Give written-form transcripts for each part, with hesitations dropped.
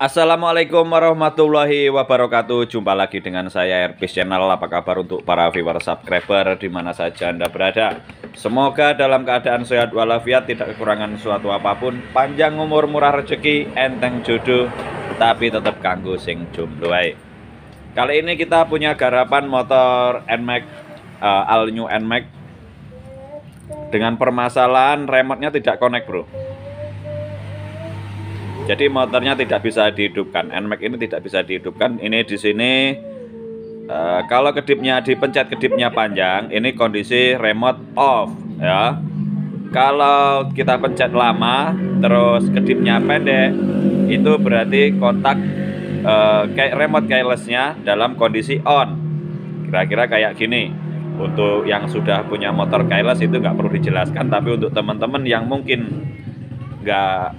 Assalamualaikum warahmatullahi wabarakatuh. Jumpa lagi dengan saya Erbis Channel. Apa kabar untuk para viewer subscriber di mana saja Anda berada? Semoga dalam keadaan sehat walafiat, tidak kekurangan suatu apapun, panjang umur, murah rezeki, enteng jodoh, tapi tetap kanggo sing jomblo ae. Kali ini kita punya garapan motor NMAX, all new NMAX, dengan permasalahan remote-nya tidak connect, bro. Jadi motornya tidak bisa dihidupkan. NMAX ini tidak bisa dihidupkan. Ini di sini kalau kedipnya dipencet, kedipnya panjang, ini kondisi remote off ya. Kalau kita pencet lama terus kedipnya pendek, itu berarti kontak kayak remote keyless-nya dalam kondisi on. Kira-kira kayak gini. Untuk yang sudah punya motor keyless itu nggak perlu dijelaskan, tapi untuk teman-teman yang mungkin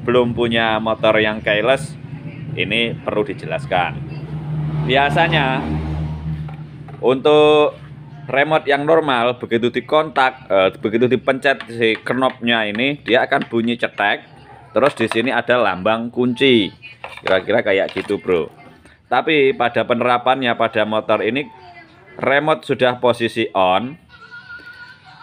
belum punya motor yang keyless, ini perlu dijelaskan. Biasanya untuk remote yang normal, begitu dikontak, begitu dipencet si knopnya ini, dia akan bunyi cetek. Terus di sini ada lambang kunci. Kira-kira kayak gitu, bro. Tapi pada penerapannya pada motor ini, remote sudah posisi on,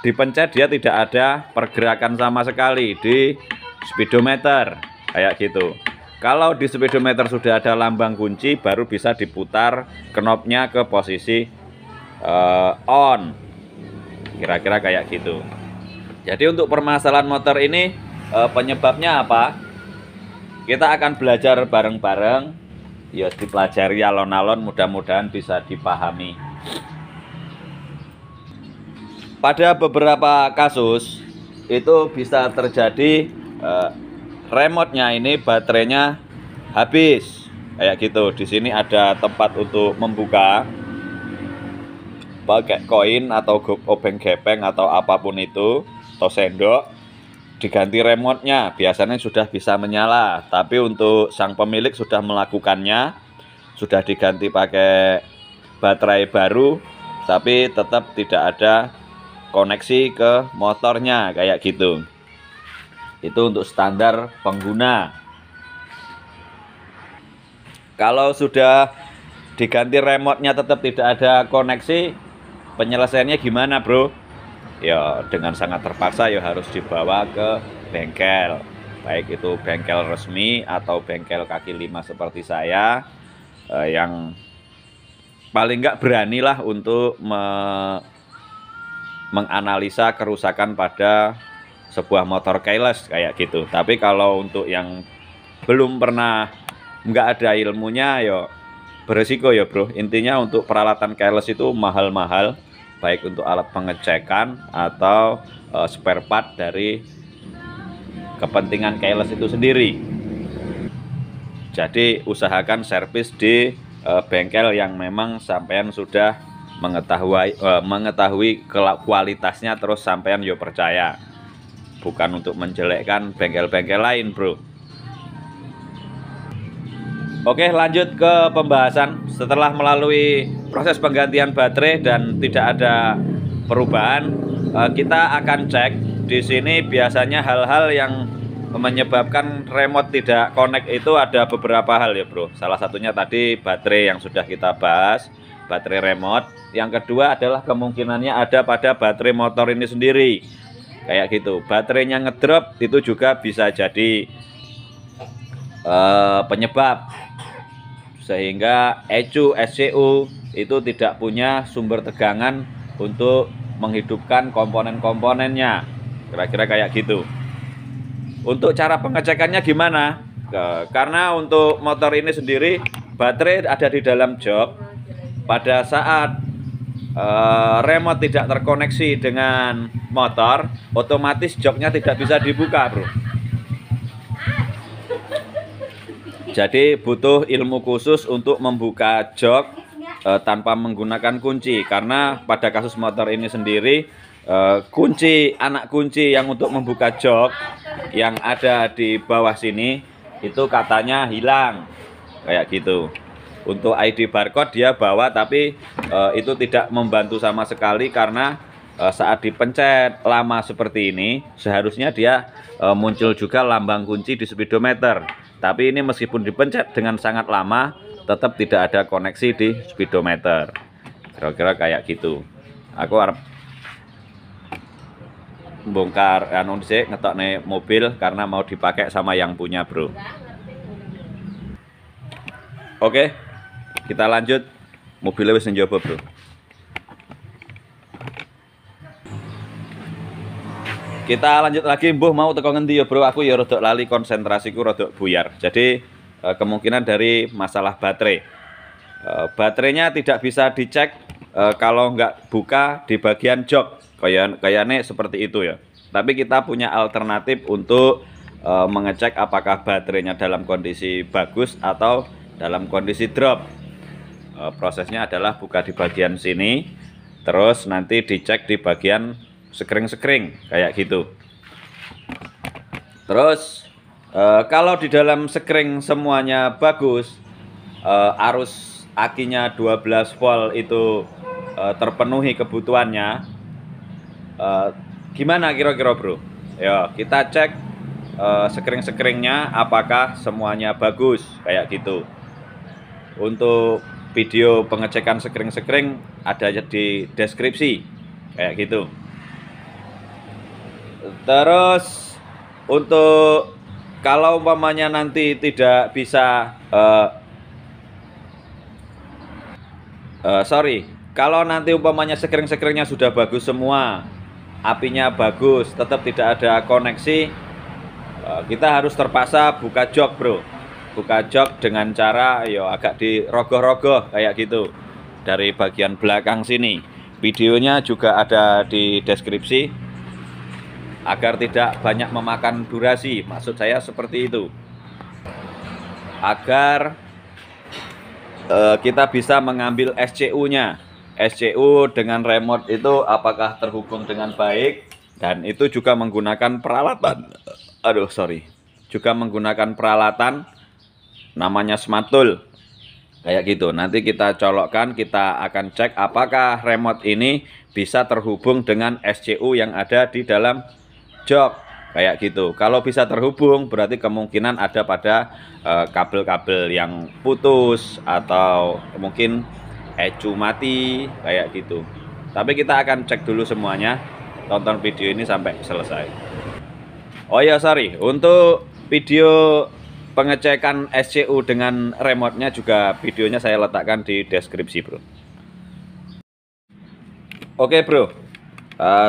dipencet dia tidak ada pergerakan sama sekali di speedometer kayak gitu. Kalau di speedometer sudah ada lambang kunci, baru bisa diputar knopnya ke posisi on. Kira-kira kayak gitu. Jadi untuk permasalahan motor ini penyebabnya apa? Kita akan belajar bareng-bareng. Ya, dipelajari alon-alon, mudah-mudahan bisa dipahami. Pada beberapa kasus itu bisa terjadi remote-nya ini baterainya habis kayak gitu. Di sini ada tempat untuk membuka pakai koin atau obeng gepeng atau apapun itu, atau sendok, diganti remote-nya. Biasanya sudah bisa menyala, tapi untuk sang pemilik sudah melakukannya, sudah diganti pakai baterai baru, tapi tetap tidak ada koneksi ke motornya kayak gitu. Itu untuk standar pengguna. Kalau sudah diganti remote-nya tetap tidak ada koneksi, penyelesaiannya gimana, bro? Ya dengan sangat terpaksa ya harus dibawa ke bengkel, baik itu bengkel resmi atau bengkel kaki lima seperti saya, yang paling nggak beranilah untuk menganalisa kerusakan pada sebuah motor keyless kayak gitu. Tapi kalau untuk yang belum pernah, nggak ada ilmunya, ya beresiko ya, bro. Intinya untuk peralatan keyless itu mahal-mahal, baik untuk alat pengecekan atau spare part dari kepentingan keyless itu sendiri. Jadi usahakan servis di bengkel yang memang sampean sudah mengetahui kualitasnya, terus sampean yo percaya. Bukan untuk menjelekkan bengkel-bengkel lain, bro. Oke, lanjut ke pembahasan. Setelah melalui proses penggantian baterai dan tidak ada perubahan, kita akan cek. Di sini biasanya hal-hal yang menyebabkan remote tidak connect itu ada beberapa hal ya, bro. Salah satunya tadi baterai yang sudah kita bahas, baterai remote. Yang kedua adalah kemungkinannya ada pada baterai motor ini sendiri. Kayak gitu, baterainya ngedrop itu juga bisa jadi penyebab, sehingga ECU itu tidak punya sumber tegangan untuk menghidupkan komponen-komponennya. Kira-kira kayak gitu. Untuk cara pengecekannya gimana? Karena untuk motor ini sendiri baterai ada di dalam jok. Pada saat remote tidak terkoneksi dengan motor, otomatis joknya tidak bisa dibuka, bro. Jadi butuh ilmu khusus untuk membuka jok tanpa menggunakan kunci. Karena pada kasus motor ini sendiri, anak kunci yang untuk membuka jok yang ada di bawah sini itu katanya hilang kayak gitu. Untuk ID barcode dia bawa, tapi itu tidak membantu sama sekali, karena saat dipencet lama seperti ini seharusnya dia muncul juga lambang kunci di speedometer. Tapi ini meskipun dipencet dengan sangat lama, tetap tidak ada koneksi di speedometer. Kira-kira kayak gitu. Aku harap bongkar anu sih, ngetokne mobil karena mau dipakai sama yang punya, bro. Oke, kita lanjut. Mobilnya wis njoba, bro. Kita lanjut lagi, mbuh mau teko ngendi ya, bro? Aku ya rodok lali, konsentrasiku rodok buyar. Jadi kemungkinan dari masalah baterai. Baterainya tidak bisa dicek kalau nggak buka di bagian jok. Kayaknya seperti itu ya. Tapi kita punya alternatif untuk mengecek apakah baterainya dalam kondisi bagus atau dalam kondisi drop. Prosesnya adalah buka di bagian sini, terus nanti dicek di bagian sekring-sekring kayak gitu. Terus kalau di dalam sekring semuanya bagus, arus akinya 12 volt itu terpenuhi kebutuhannya, gimana kira-kira, bro? Ya, kita cek sekring-sekringnya apakah semuanya bagus kayak gitu. Untuk video pengecekan sekring-sekring ada di deskripsi kayak gitu. Terus untuk kalau umpamanya nanti tidak bisa kalau nanti umpamanya sekring-sekringnya sudah bagus semua, apinya bagus, tetap tidak ada koneksi, kita harus terpaksa buka jok, bro. Buka jok dengan cara agak dirogoh-rogoh kayak gitu dari bagian belakang sini. Videonya juga ada di deskripsi agar tidak banyak memakan durasi. Maksud saya seperti itu, agar kita bisa mengambil SCU-nya. SCU dengan remote itu apakah terhubung dengan baik, dan itu juga menggunakan peralatan. Juga menggunakan peralatan namanya smart tool kayak gitu. Nanti kita colokkan, kita akan cek apakah remote ini bisa terhubung dengan SCU yang ada di dalam jok kayak gitu. Kalau bisa terhubung, berarti kemungkinan ada pada kabel-kabel yang putus atau mungkin ECU mati kayak gitu. Tapi kita akan cek dulu semuanya. Tonton video ini sampai selesai. Oh ya, untuk video pengecekan SCU dengan remote-nya juga videonya saya letakkan di deskripsi, bro. Oke, bro.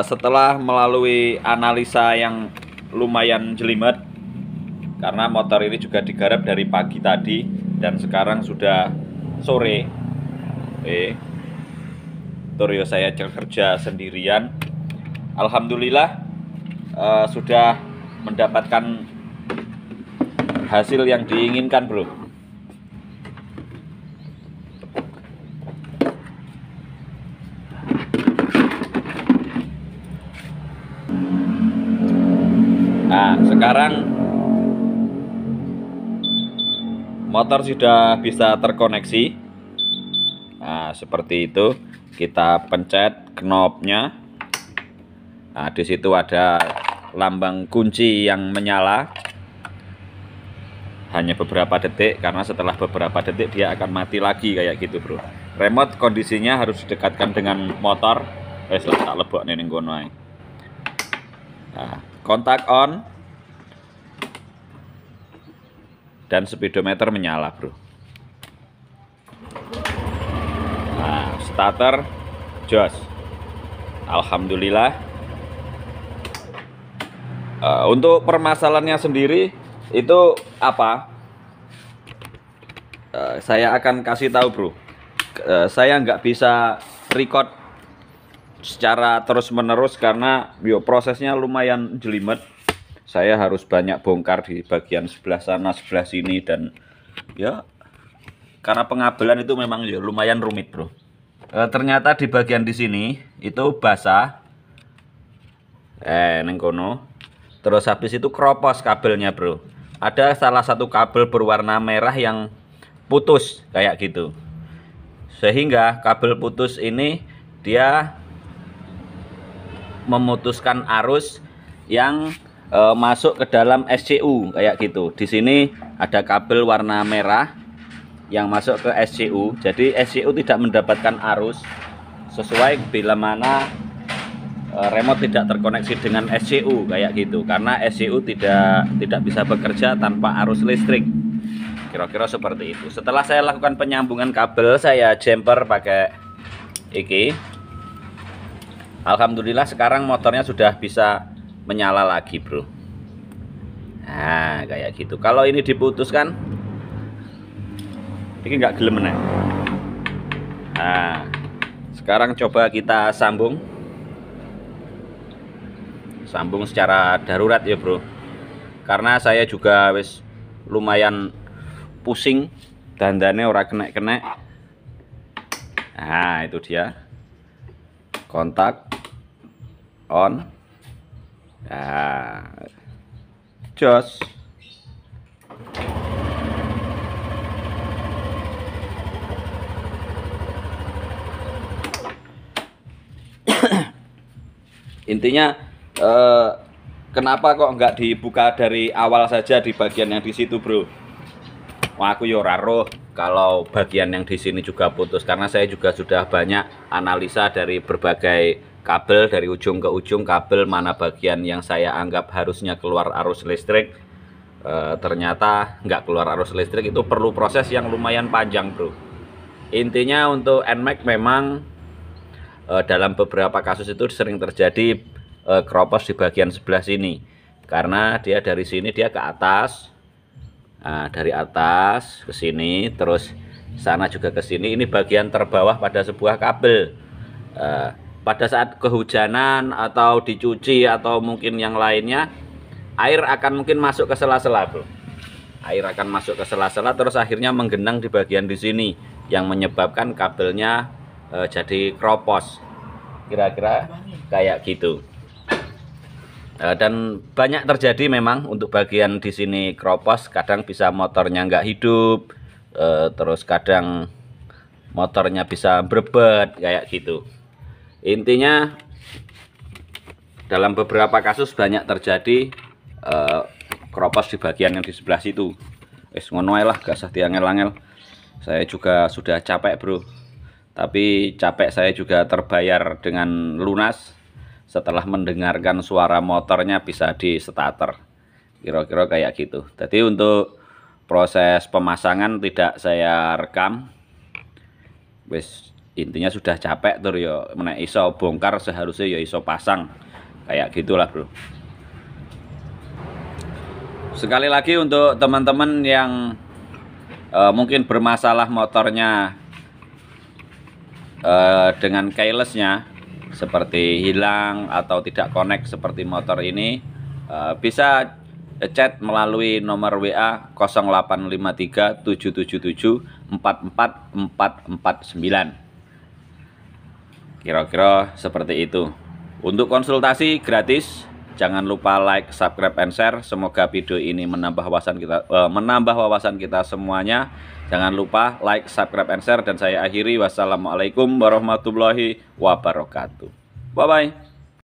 Setelah melalui analisa yang lumayan jelimet, karena motor ini juga digarap dari pagi tadi dan sekarang sudah sore. Torio saya kerja sendirian. Alhamdulillah sudah mendapatkan hasil yang diinginkan, bro. Nah, sekarang motor sudah bisa terkoneksi. Nah, seperti itu. Kita pencet knopnya. Nah, di situ ada lambang kunci yang menyala. Hanya beberapa detik, karena setelah beberapa detik dia akan mati lagi kayak gitu, bro. Remote kondisinya harus didekatkan dengan motor. Tak lebok ning kono ae. Nah, kontak on dan speedometer menyala, bro. Nah, starter jos. Alhamdulillah. Untuk permasalahannya sendiri itu apa? Saya akan kasih tahu, bro. Saya nggak bisa record secara terus-menerus karena prosesnya lumayan jelimet. Saya harus banyak bongkar di bagian sebelah sana, sebelah sini, dan ya karena pengabelan itu memang lumayan rumit, bro. Ternyata di bagian di sini itu basah. Neng kono. Terus habis itu kropos kabelnya, bro. Ada salah satu kabel berwarna merah yang putus kayak gitu. Sehingga kabel putus ini dia memutuskan arus yang masuk ke dalam SCU kayak gitu. Di sini ada kabel warna merah yang masuk ke SCU. Jadi SCU tidak mendapatkan arus sesuai bila mana remote tidak terkoneksi dengan SCU kayak gitu, karena SCU tidak bisa bekerja tanpa arus listrik. Kira-kira seperti itu. Setelah saya lakukan penyambungan kabel, saya jumper pakai iki. Alhamdulillah sekarang motornya sudah bisa menyala lagi, bro. Nah kayak gitu. Kalau ini diputuskan, ini nggak gelem nih. Nah sekarang coba kita sambung secara darurat ya, bro, karena saya juga wis lumayan pusing, dandane ora kena-kena. Nah itu dia, kontak on. Nah jos. Intinya kenapa kok nggak dibuka dari awal saja di bagian yang di situ, bro? Wah, aku yo raro kalau bagian yang di sini juga putus, karena saya juga sudah banyak analisa dari berbagai kabel, dari ujung ke ujung kabel mana bagian yang saya anggap harusnya keluar arus listrik. Ternyata nggak keluar arus listrik, itu perlu proses yang lumayan panjang, bro. Intinya untuk NMAX memang dalam beberapa kasus itu sering terjadi kropos di bagian sebelah sini, karena dia dari sini dia ke atas. Nah, dari atas ke sini, terus sana juga ke sini. Ini bagian terbawah pada sebuah kabel. Pada saat kehujanan atau dicuci atau mungkin yang lainnya, air akan mungkin masuk ke sela-sela, bro. Air akan masuk ke sela-sela, terus akhirnya menggenang di bagian di sini, yang menyebabkan kabelnya jadi kropos. Kira-kira kayak gitu. Dan banyak terjadi memang untuk bagian di sini kropos. Kadang bisa motornya nggak hidup, terus kadang motornya bisa berbet kayak gitu. Intinya dalam beberapa kasus banyak terjadi kropos di bagian yang di sebelah situ. Ngono ae lah, gak usah diangel-angel. Saya juga sudah capek, bro, tapi capek saya juga terbayar dengan lunas setelah mendengarkan suara motornya bisa di starter. Kira-kira kayak gitu. Jadi untuk proses pemasangan tidak saya rekam. Wis intinya sudah capek tuh ya, menek iso bongkar seharusnya ya iso pasang. Kayak gitulah, bro. Sekali lagi untuk teman-teman yang mungkin bermasalah motornya dengan keylessnya, seperti hilang atau tidak connect seperti motor ini, bisa chat melalui nomor WA 0853 777 44449. Kira-kira seperti itu. Untuk konsultasi gratis. Jangan lupa like, subscribe, and share. Semoga video ini menambah wawasan kita semuanya. Jangan lupa like, subscribe, and share. Dan saya akhiri. Wassalamualaikum warahmatullahi wabarakatuh. Bye-bye.